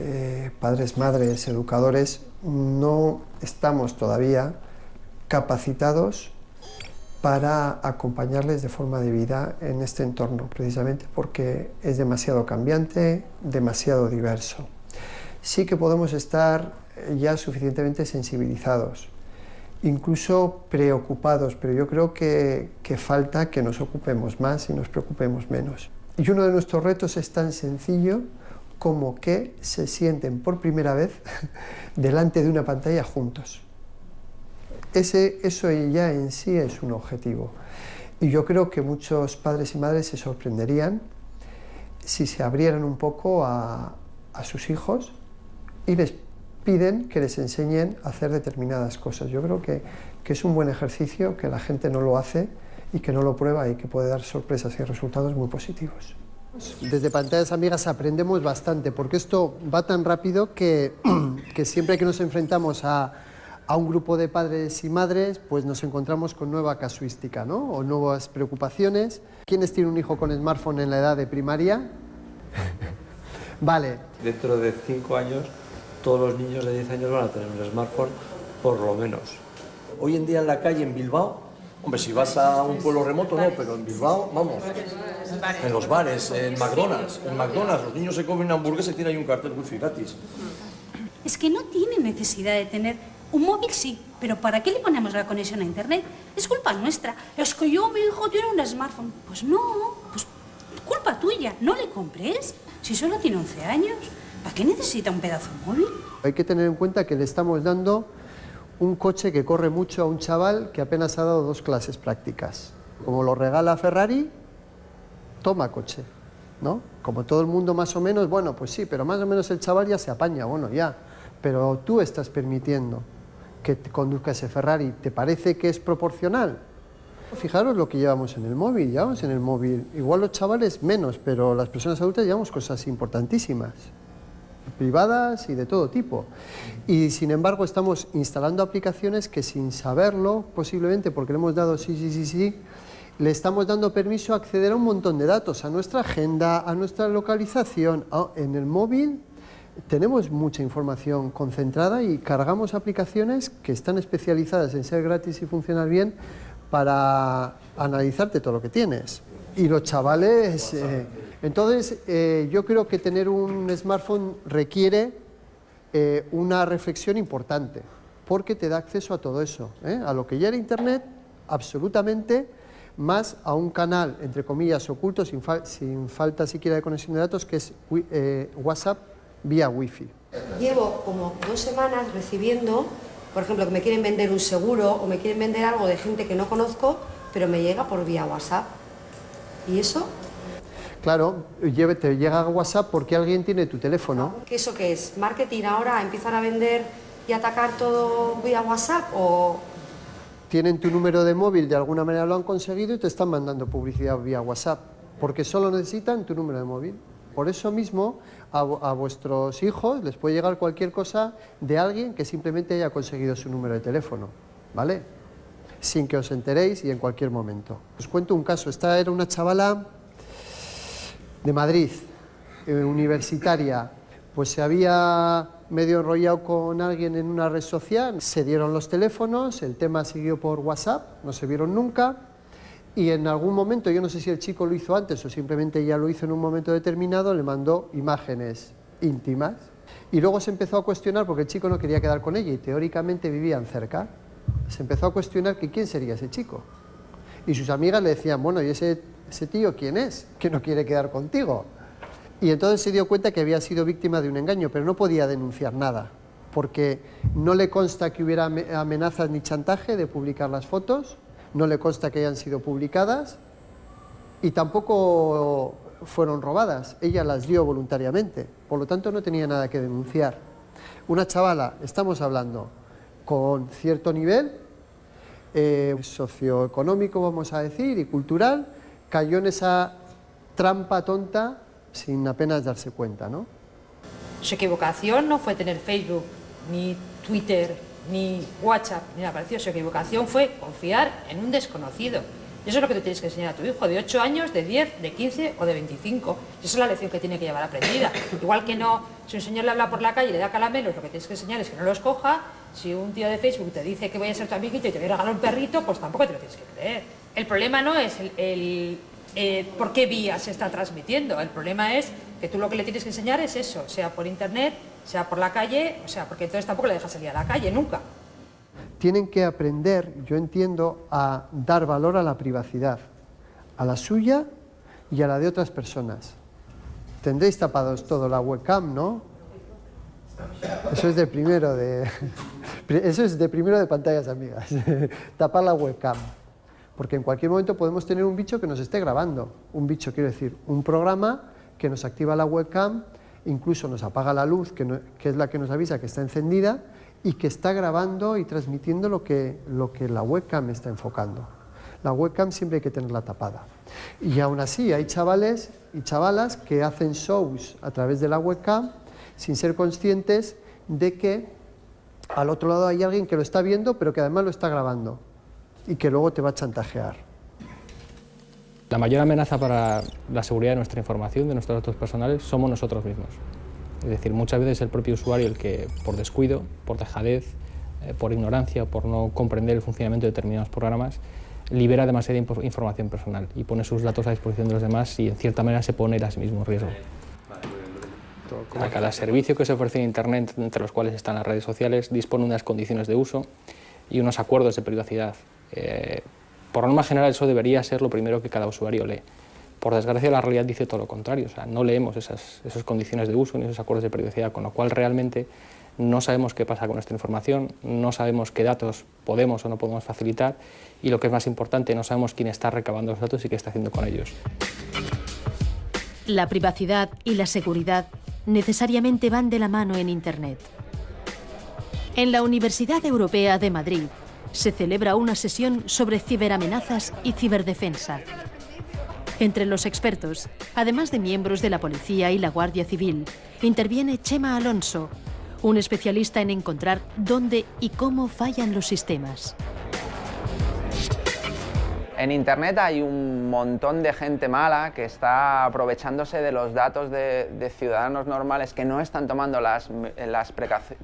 padres, madres, educadores, no estamos todavía capacitados para acompañarles de forma debida en este entorno, precisamente porque es demasiado cambiante, demasiado diverso. Sí que podemos estar ya suficientemente sensibilizados, incluso preocupados, pero yo creo que falta que nos ocupemos más y nos preocupemos menos. Y uno de nuestros retos es tan sencillo como que se sienten por primera vez delante de una pantalla juntos. Eso ya en sí es un objetivo. Y yo creo que muchos padres y madres se sorprenderían si se abrieran un poco a sus hijos y les piden que les enseñen a hacer determinadas cosas. Yo creo que es un buen ejercicio, que la gente no lo hace y que no lo prueba y que puede dar sorpresas y resultados muy positivos. Desde Pantallas Amigas aprendemos bastante, porque esto va tan rápido que siempre que nos enfrentamos a un grupo de padres y madres, pues nos encontramos con nueva casuística, ¿no? O nuevas preocupaciones. ¿Quiénes tienen un hijo con smartphone en la edad de primaria? Vale. Dentro de 5 años, todos los niños de 10 años van a tener un smartphone, por lo menos. Hoy en día en la calle, en Bilbao, hombre, si vas a un pueblo remoto, no, pero en Bilbao, vamos, en los bares, en McDonald's, los niños se comen una hamburguesa y tienen ahí un cartel wifi gratis. Es que no tienen necesidad de tener un móvil, sí, pero ¿para qué le ponemos la conexión a internet? Es culpa nuestra. Es que mi hijo tiene un smartphone. Pues no, pues culpa tuya, no le compres. Si solo tiene 11 años, ¿para qué necesita un pedazo de móvil? Hay que tener en cuenta que le estamos dando un coche que corre mucho a un chaval que apenas ha dado 2 clases prácticas. Como lo regala Ferrari, toma coche, ¿no? Como todo el mundo más o menos, bueno, pues sí, pero más o menos el chaval ya se apaña, bueno, ya. Pero tú estás permitiendo que te conduzca ese Ferrari. ¿Te parece que es proporcional? Fijaros lo que llevamos en el móvil. Igual los chavales menos, pero las personas adultas llevamos cosas importantísimas, privadas y de todo tipo. Y sin embargo estamos instalando aplicaciones que sin saberlo, posiblemente porque le hemos dado sí, le estamos dando permiso a acceder a un montón de datos, a nuestra agenda, a nuestra localización. En el móvil tenemos mucha información concentrada y cargamos aplicaciones que están especializadas en ser gratis y funcionar bien para analizarte todo lo que tienes. Y los chavales... Entonces, yo creo que tener un smartphone requiere una reflexión importante, porque te da acceso a todo eso, a lo que ya era Internet, absolutamente, más a un canal, entre comillas, oculto, sin falta siquiera de conexión de datos, que es WhatsApp vía wifi. Llevo como 2 semanas recibiendo, por ejemplo, que me quieren vender un seguro o me quieren vender algo de gente que no conozco, pero me llega por vía WhatsApp. ¿Y eso? Claro, te llega a WhatsApp porque alguien tiene tu teléfono. ¿Qué eso qué es? ¿Marketing ahora? ¿Empiezan a vender y atacar todo vía WhatsApp o...? Tienen tu número de móvil, de alguna manera lo han conseguido y te están mandando publicidad vía WhatsApp, porque solo necesitan tu número de móvil. Por eso mismo a vuestros hijos les puede llegar cualquier cosa de alguien que simplemente haya conseguido su número de teléfono, ¿vale? Sin que os enteréis y en cualquier momento. Os cuento un caso. Esta era una chavala de Madrid, universitaria, pues se había medio enrollado con alguien en una red social, se dieron los teléfonos, el tema siguió por WhatsApp, no se vieron nunca, y en algún momento, yo no sé si el chico lo hizo antes o simplemente ya lo hizo en un momento determinado, le mandó imágenes íntimas, y luego se empezó a cuestionar, porque el chico no quería quedar con ella y teóricamente vivían cerca, se empezó a cuestionar que quién sería ese chico, y sus amigas le decían, bueno, ¿y ese tío quién es? Que no quiere quedar contigo. Y entonces se dio cuenta que había sido víctima de un engaño, pero no podía denunciar nada, porque no le consta que hubiera amenazas ni chantaje de publicar las fotos, no le consta que hayan sido publicadas y tampoco fueron robadas, ella las dio voluntariamente, por lo tanto no tenía nada que denunciar. Una chavala, estamos hablando, con cierto nivel socioeconómico, vamos a decir, y cultural, cayó en esa trampa tonta sin apenas darse cuenta, ¿no? Su equivocación no fue tener Facebook, ni Twitter, ni WhatsApp, ni nada parecido. Su equivocación fue confiar en un desconocido. Y eso es lo que tú tienes que enseñar a tu hijo, de 8 años, de 10, de 15 o de 25. Y esa es la lección que tiene que llevar aprendida. Igual que no, si un señor le habla por la calle y le da caramelos, lo que tienes que enseñar es que no los coja. Si un tío de Facebook te dice que voy a ser tu amiguito y te voy a regalar un perrito, pues tampoco te lo tienes que creer. El problema no es por qué vía se está transmitiendo. El problema es que tú lo que le tienes que enseñar es eso, sea por internet, sea por la calle, o sea, porque entonces tampoco le dejas salir a la calle, nunca. Tienen que aprender, yo entiendo, a dar valor a la privacidad, a la suya y a la de otras personas. Tendréis tapados todo la webcam, ¿no? Eso es de primero de pantallas amigas, tapar la webcam. Porque en cualquier momento podemos tener un bicho que nos esté grabando. Un bicho, quiero decir, un programa que nos activa la webcam, incluso nos apaga la luz, que es la que nos avisa que está encendida, y que está grabando y transmitiendo lo que la webcam está enfocando. La webcam siempre hay que tenerla tapada. Y aún así hay chavales y chavalas que hacen shows a través de la webcam sin ser conscientes de que al otro lado hay alguien que lo está viendo, pero que además lo está grabando y que luego te va a chantajear. La mayor amenaza para la seguridad de nuestra información, de nuestros datos personales, somos nosotros mismos. Es decir, muchas veces el propio usuario el que, por descuido, por dejadez, por ignorancia, por no comprender el funcionamiento de determinados programas, libera demasiada información personal y pone sus datos a disposición de los demás y, en cierta manera, se pone a sí mismo en riesgo. A cada servicio que se ofrece en Internet, entre los cuales están las redes sociales, dispone unas condiciones de uso y unos acuerdos de privacidad. Por norma general, eso debería ser lo primero que cada usuario lee. Por desgracia, la realidad dice todo lo contrario, o sea, no leemos esas condiciones de uso ni esos acuerdos de privacidad, con lo cual realmente no sabemos qué pasa con nuestra información, no sabemos qué datos podemos o no podemos facilitar y, lo que es más importante, no sabemos quién está recabando los datos y qué está haciendo con ellos. La privacidad y la seguridad necesariamente van de la mano en Internet. En la Universidad Europea de Madrid se celebra una sesión sobre ciberamenazas y ciberdefensa. Entre los expertos, además de miembros de la Policía y la Guardia Civil, interviene Chema Alonso, un especialista en encontrar dónde y cómo fallan los sistemas. En Internet hay un montón de gente mala que está aprovechándose de los datos de ciudadanos normales que no están tomando las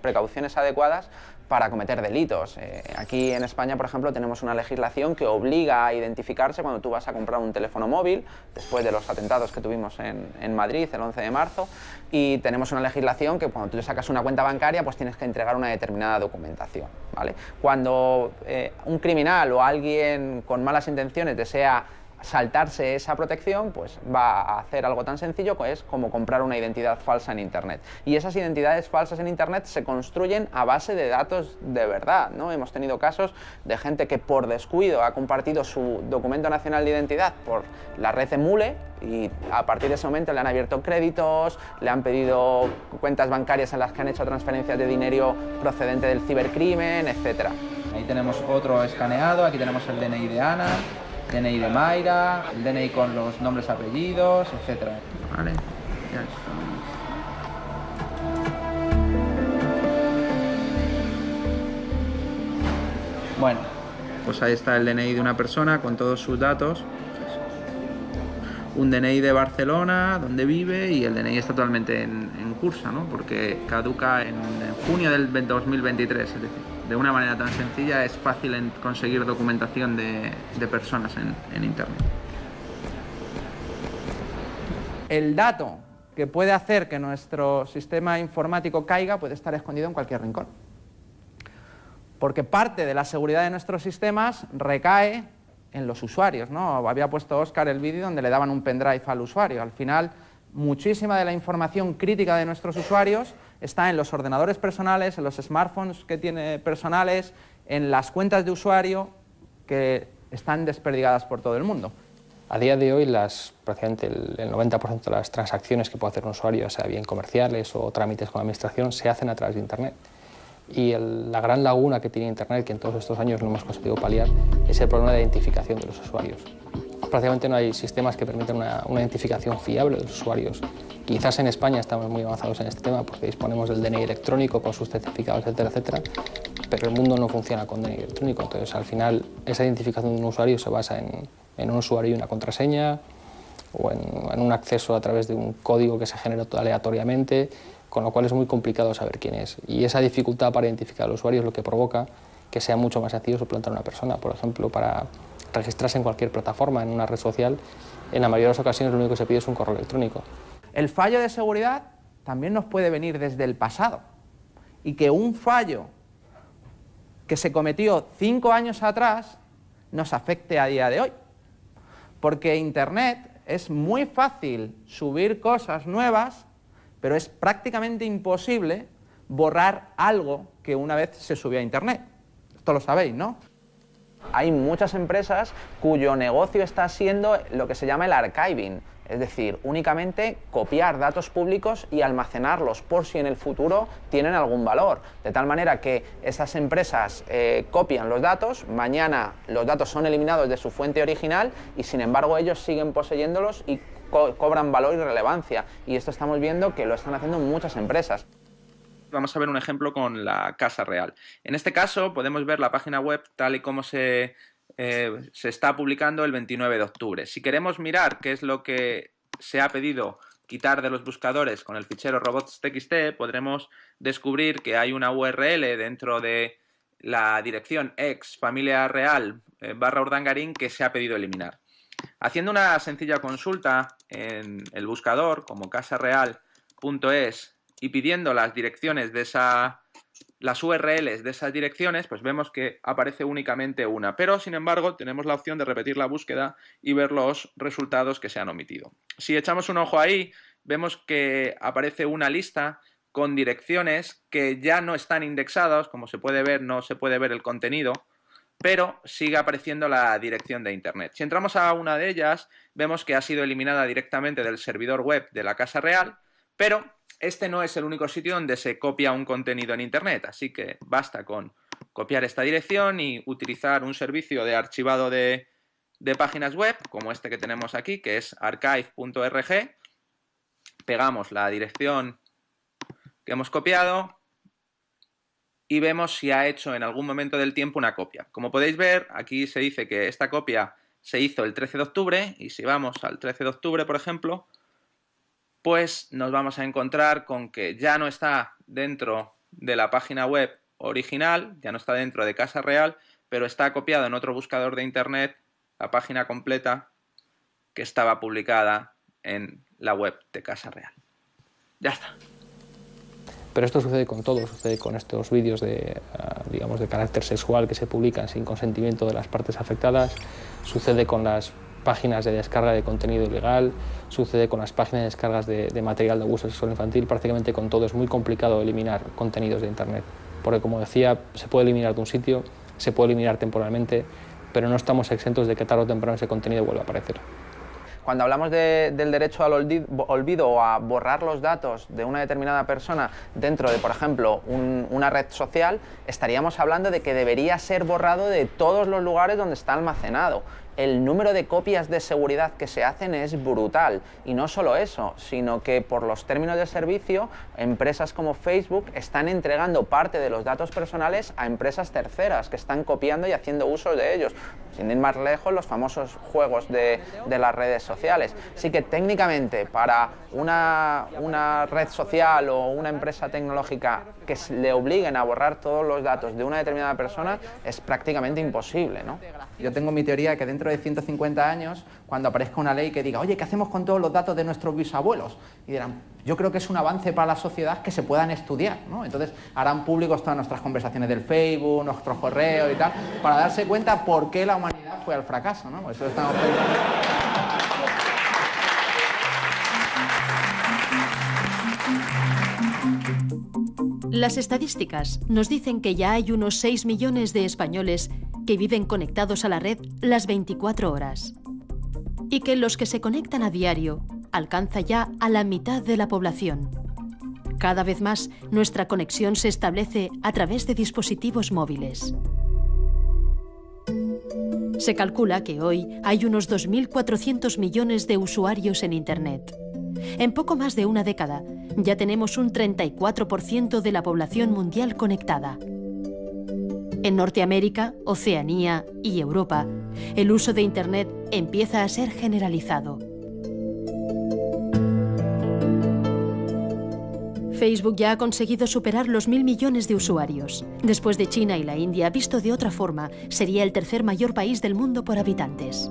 precauciones adecuadas para cometer delitos. Aquí en España, por ejemplo, tenemos una legislación que obliga a identificarse cuando tú vas a comprar un teléfono móvil, después de los atentados que tuvimos en Madrid el 11 de marzo, y tenemos una legislación que cuando tú le sacas una cuenta bancaria, pues tienes que entregar una determinada documentación, ¿vale? Cuando un criminal o alguien con malas intenciones desea saltarse esa protección, pues va a hacer algo tan sencillo como comprar una identidad falsa en Internet. Y esas identidades falsas en Internet se construyen a base de datos de verdad, ¿no? Hemos tenido casos de gente que por descuido ha compartido su documento nacional de identidad por la red Emule y a partir de ese momento le han abierto créditos, le han pedido cuentas bancarias en las que han hecho transferencias de dinero procedente del cibercrimen, etc. Ahí tenemos otro escaneado, aquí tenemos el DNI de Ana, DNI de Mayra, el DNI con los nombres, apellidos, etc. Vale, ya está. Bueno, pues ahí está el DNI de una persona con todos sus datos. Un DNI de Barcelona, donde vive, y el DNI está totalmente en curso, ¿no? Porque caduca en junio del 2023, es decir, de una manera tan sencilla es fácil conseguir documentación de personas en Internet. El dato que puede hacer que nuestro sistema informático caiga puede estar escondido en cualquier rincón. Porque parte de la seguridad de nuestros sistemas recae en los usuarios, ¿no? Había puesto Óscar el vídeo donde le daban un pendrive al usuario. Al final, muchísima de la información crítica de nuestros usuarios está en los ordenadores personales, en los smartphones que tiene personales, en las cuentas de usuario que están desperdigadas por todo el mundo. A día de hoy, prácticamente el 90% de las transacciones que puede hacer un usuario, sea bien comerciales o trámites con la administración, se hacen a través de Internet. Y la gran laguna que tiene Internet, que en todos estos años no hemos conseguido paliar, es el problema de identificación de los usuarios. Prácticamente no hay sistemas que permitan una identificación fiable de los usuarios. Quizás en España estamos muy avanzados en este tema porque disponemos del DNI electrónico con sus certificados, etcétera, etcétera, pero el mundo no funciona con DNI electrónico. Entonces, al final, esa identificación de un usuario se basa en un usuario y una contraseña o en un acceso a través de un código que se genera aleatoriamente, con lo cual es muy complicado saber quién es. Y esa dificultad para identificar al usuario es lo que provoca que sea mucho más sencillo suplantar a una persona. Por ejemplo, para registrarse en cualquier plataforma, en una red social, en la mayoría de las ocasiones lo único que se pide es un correo electrónico. El fallo de seguridad también nos puede venir desde el pasado. Y que un fallo que se cometió 5 años atrás nos afecte a día de hoy. Porque Internet es muy fácil subir cosas nuevas, pero es prácticamente imposible borrar algo que una vez se subió a Internet. Esto lo sabéis, ¿no? Hay muchas empresas cuyo negocio está siendo lo que se llama el archiving, es decir, únicamente copiar datos públicos y almacenarlos por si en el futuro tienen algún valor. De tal manera que esas empresas copian los datos, mañana los datos son eliminados de su fuente original y sin embargo ellos siguen poseyéndolos y cobran valor y relevancia. Y esto estamos viendo que lo están haciendo muchas empresas. Vamos a ver un ejemplo con la Casa Real. En este caso podemos ver la página web tal y como se está publicando el 29 de octubre. Si queremos mirar qué es lo que se ha pedido quitar de los buscadores con el fichero robots.txt, podremos descubrir que hay una URL dentro de la dirección ex familia real /Urdangarín que se ha pedido eliminar. Haciendo una sencilla consulta en el buscador como casareal.es y pidiendo las direcciones de las URLs de esas direcciones, pues vemos que aparece únicamente una, pero sin embargo tenemos la opción de repetir la búsqueda y ver los resultados que se han omitido. Si echamos un ojo ahí, vemos que aparece una lista con direcciones que ya no están indexadas, como se puede ver, no se puede ver el contenido, pero sigue apareciendo la dirección de Internet. Si entramos a una de ellas, vemos que ha sido eliminada directamente del servidor web de la Casa Real, pero este no es el único sitio donde se copia un contenido en Internet, así que basta con copiar esta dirección y utilizar un servicio de archivado de páginas web, como este que tenemos aquí, que es archive.org. Pegamos la dirección que hemos copiado y vemos si ha hecho en algún momento del tiempo una copia. Como podéis ver, aquí se dice que esta copia se hizo el 13 de octubre y si vamos al 13 de octubre, por ejemplo, pues nos vamos a encontrar con que ya no está dentro de la página web original, ya no está dentro de Casa Real, pero está copiado en otro buscador de Internet la página completa que estaba publicada en la web de Casa Real. Ya está. Pero esto sucede con todo, sucede con estos vídeos digamos, de carácter sexual que se publican sin consentimiento de las partes afectadas, sucede con las páginas de descarga de contenido ilegal, sucede con las páginas de descargas de material de abuso sexual infantil, prácticamente con todo. Es muy complicado eliminar contenidos de Internet, porque como decía, se puede eliminar de un sitio, se puede eliminar temporalmente, pero no estamos exentos de que tarde o temprano ese contenido vuelva a aparecer. Cuando hablamos del derecho al olvido o a borrar los datos de una determinada persona dentro de, por ejemplo, una red social, estaríamos hablando de que debería ser borrado de todos los lugares donde está almacenado. El número de copias de seguridad que se hacen es brutal, y no solo eso, sino que por los términos de servicio, empresas como Facebook están entregando parte de los datos personales a empresas terceras que están copiando y haciendo uso de ellos. Sin ir más lejos, los famosos juegos de las redes sociales. Así que técnicamente para una red social o una empresa tecnológica que le obliguen a borrar todos los datos de una determinada persona es prácticamente imposible, ¿no? Yo tengo mi teoría que dentro de 150 años, cuando aparezca una ley que diga, oye, ¿qué hacemos con todos los datos de nuestros bisabuelos? Y dirán, yo creo que es un avance para la sociedad que se puedan estudiar, ¿no? Entonces harán públicos todas nuestras conversaciones del Facebook, nuestros correos y tal, para darse cuenta por qué la humanidad fue al fracaso, ¿no? Por eso estamos pensando. Las estadísticas nos dicen que ya hay unos 6 millones de españoles que viven conectados a la red las 24 horas. Y que los que se conectan a diario alcanza ya a la mitad de la población. Cada vez más, nuestra conexión se establece a través de dispositivos móviles. Se calcula que hoy hay unos 2.400 millones de usuarios en Internet. En poco más de una década, ya tenemos un 34% de la población mundial conectada. En Norteamérica, Oceanía y Europa, el uso de Internet empieza a ser generalizado. Facebook ya ha conseguido superar los 1.000 millones de usuarios. Después de China y la India, visto de otra forma, sería el tercer mayor país del mundo por habitantes.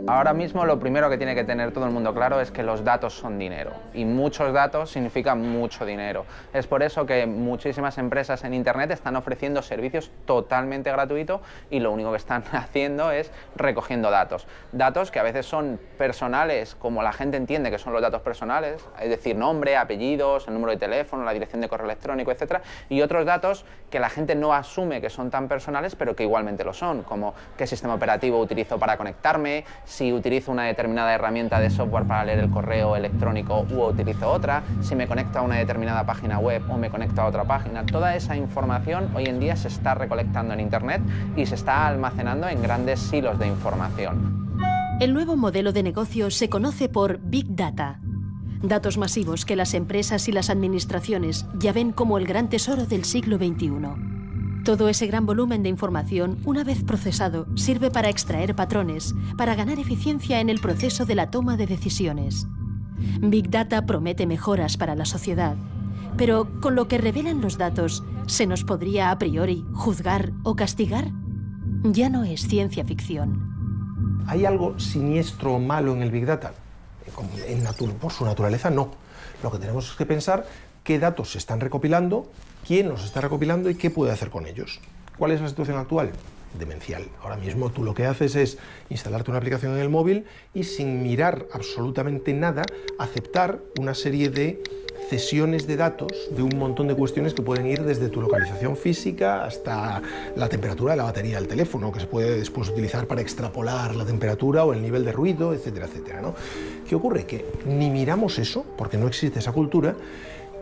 Ahora mismo lo primero que tiene que tener todo el mundo claro es que los datos son dinero, y muchos datos significan mucho dinero. Es por eso que muchísimas empresas en Internet están ofreciendo servicios totalmente gratuitos y lo único que están haciendo es recogiendo datos. Datos que a veces son personales, como la gente entiende que son los datos personales, es decir, nombre, apellidos, el número de teléfono, la dirección de correo electrónico, etc. Y otros datos que la gente no asume que son tan personales, pero que igualmente lo son, como qué sistema operativo utilizo para conectarme, si utilizo una determinada herramienta de software para leer el correo electrónico u utilizo otra, si me conecto a una determinada página web o me conecto a otra página. Toda esa información hoy en día se está recolectando en Internet y se está almacenando en grandes silos de información. El nuevo modelo de negocio se conoce por Big Data. Datos masivos que las empresas y las administraciones ya ven como el gran tesoro del siglo XXI. Todo ese gran volumen de información, una vez procesado, sirve para extraer patrones, para ganar eficiencia en el proceso de la toma de decisiones. Big Data promete mejoras para la sociedad, pero con lo que revelan los datos, ¿se nos podría a priori juzgar o castigar? Ya no es ciencia ficción. ¿Hay algo siniestro o malo en el Big Data? Por su naturaleza, no. Lo que tenemos es que pensar qué datos se están recopilando, quién los está recopilando y qué puede hacer con ellos. ¿Cuál es la situación actual? Demencial. Ahora mismo tú lo que haces es instalarte una aplicación en el móvil y sin mirar absolutamente nada, aceptar una serie de cesiones de datos de un montón de cuestiones que pueden ir desde tu localización física hasta la temperatura de la batería del teléfono, que se puede después utilizar para extrapolar la temperatura o el nivel de ruido, etcétera, etcétera, ¿no? ¿Qué ocurre? Que ni miramos eso, porque no existe esa cultura,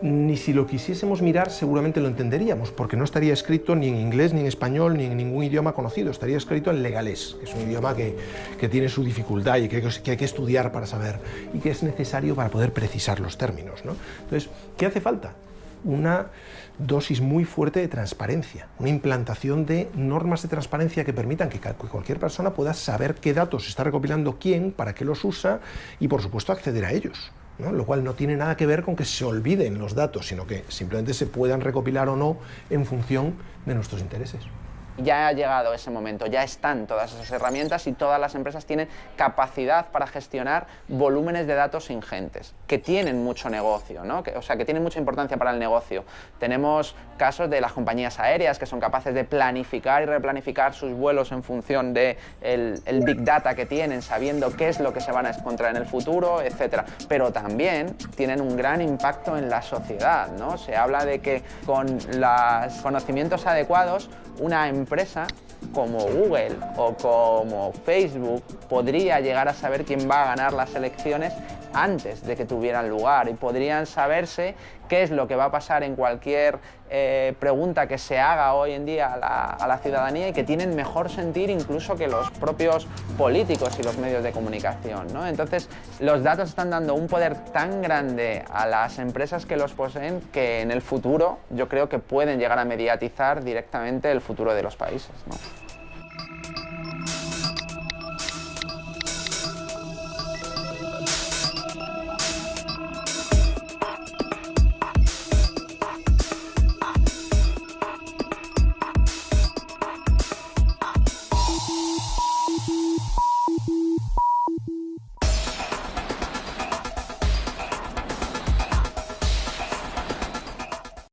ni si lo quisiésemos mirar seguramente lo entenderíamos, porque no estaría escrito ni en inglés, ni en español, ni en ningún idioma conocido, estaría escrito en legalés, que es un idioma que tiene su dificultad y que hay que estudiar para saber, y que es necesario para poder precisar los términos, ¿no? Entonces, ¿qué hace falta? Una dosis muy fuerte de transparencia, una implantación de normas de transparencia que permitan que cualquier persona pueda saber qué datos está recopilando quién, para qué los usa y, por supuesto, acceder a ellos, ¿no? Lo cual no tiene nada que ver con que se olviden los datos, sino que simplemente se puedan recopilar o no en función de nuestros intereses. Ya ha llegado ese momento, ya están todas esas herramientas y todas las empresas tienen capacidad para gestionar volúmenes de datos ingentes, que tienen mucho negocio, ¿no? O sea, que tienen mucha importancia para el negocio. Tenemos casos de las compañías aéreas que son capaces de planificar y replanificar sus vuelos en función de el Big Data que tienen, sabiendo qué es lo que se van a encontrar en el futuro, etc. Pero también tienen un gran impacto en la sociedad, ¿no? Se habla de que con los conocimientos adecuados, una empresa como Google o como Facebook podría llegar a saber quién va a ganar las elecciones antes de que tuvieran lugar y podrían saberse qué es lo que va a pasar en cualquier pregunta que se haga hoy en día a la ciudadanía y que tienen mejor sentir incluso que los propios políticos y los medios de comunicación, ¿no? Entonces, los datos están dando un poder tan grande a las empresas que los poseen que en el futuro yo creo que pueden llegar a mediatizar directamente el futuro de los países, ¿no?